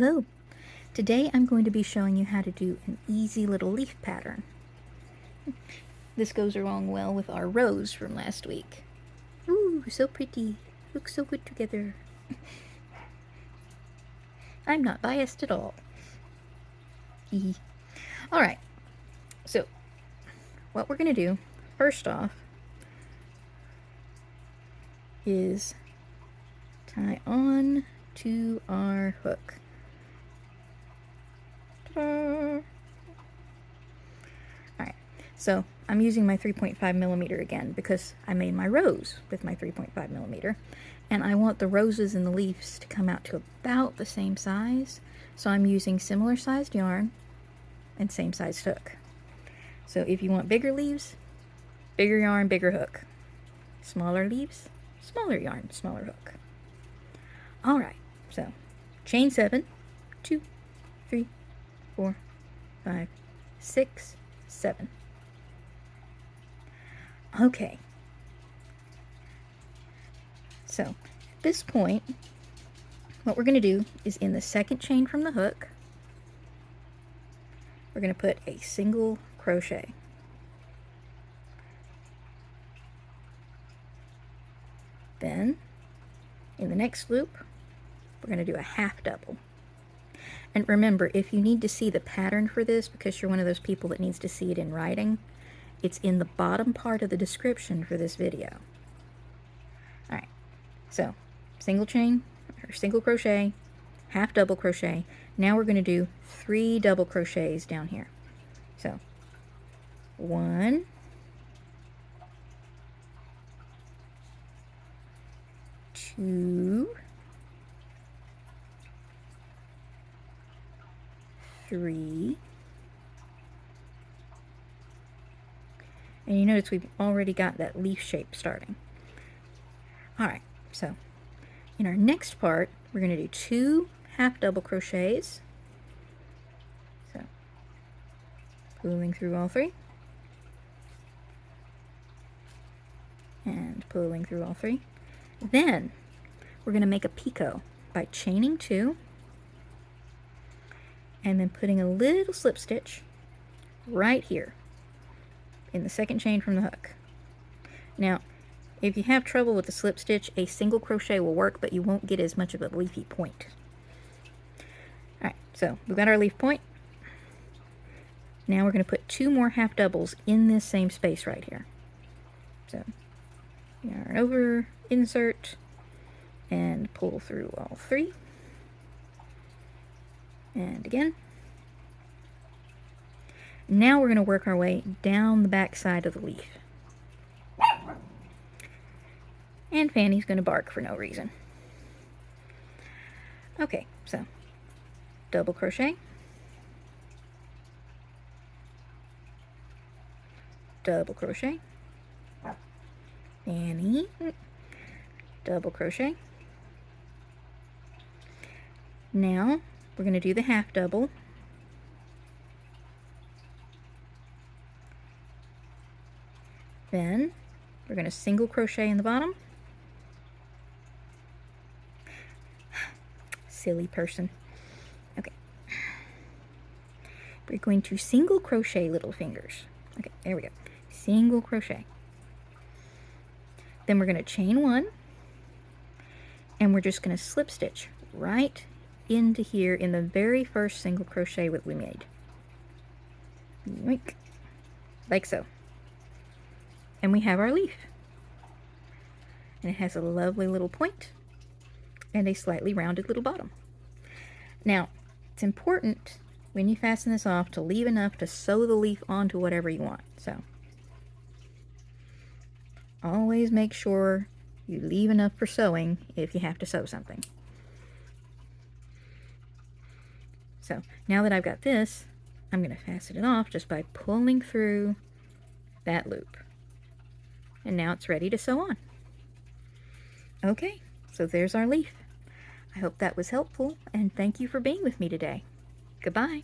Hello! Today I'm going to be showing you how to do an easy little leaf pattern. This goes along well with our rose from last week. Ooh, so pretty. Looks so good together. I'm not biased at all. Alright, so what we're going to do first off is tie on to our hook. Alright, so I'm using my 3.5 millimeter again because I made my rose with my 3.5 millimeter, and I want the roses and the leaves to come out to about the same size, so I'm using similar sized yarn and same sized hook. So if you want bigger leaves, bigger yarn, bigger hook. Smaller leaves, smaller yarn, smaller hook. Alright, so chain 7, 2, 3, 4, 5, 6, 7. Okay. So, at this point, what we're going to do is in the second chain from the hook, we're going to put a single crochet. Then, in the next loop, we're going to do a half double. And remember, if you need to see the pattern for this, because you're one of those people that needs to see it in writing, it's in the bottom part of the description for this video. Alright, so single chain, or single crochet, half double crochet. Now we're going to do 3 double crochets down here. So, 1, 2, 3, and you notice we've already got that leaf shape starting. Alright, so in our next part, we're going to do 2 half double crochets. So, pulling through all 3, and pulling through all 3. Then, we're going to make a picot by chaining 2, and then putting a little slip stitch right here in the second chain from the hook. Now, if you have trouble with the slip stitch, a single crochet will work, but you won't get as much of a leafy point. Alright, so we've got our leaf point. Now we're going to put 2 more half doubles in this same space right here. So, yarn over, insert, and pull through all 3. And again. Now we're going to work our way down the back side of the leaf. And Fanny's going to bark for no reason. Okay, so double crochet, double crochet, Fanny, double crochet. Now we're going to do the half double. Then we're going to single crochet in the bottom. Silly person. Okay. We're going to single crochet little fingers. Okay, there we go. Single crochet. Then we're going to chain 1. And we're just going to slip stitch right into here in the very first single crochet that we made. Yoink. Like so. And we have our leaf. And it has a lovely little point and a slightly rounded little bottom. Now, it's important when you fasten this off to leave enough to sew the leaf onto whatever you want. So, always make sure you leave enough for sewing if you have to sew something. So, now that I've got this, I'm going to fasten it off just by pulling through that loop. And now it's ready to sew on. Okay, so there's our leaf. I hope that was helpful, and thank you for being with me today. Goodbye.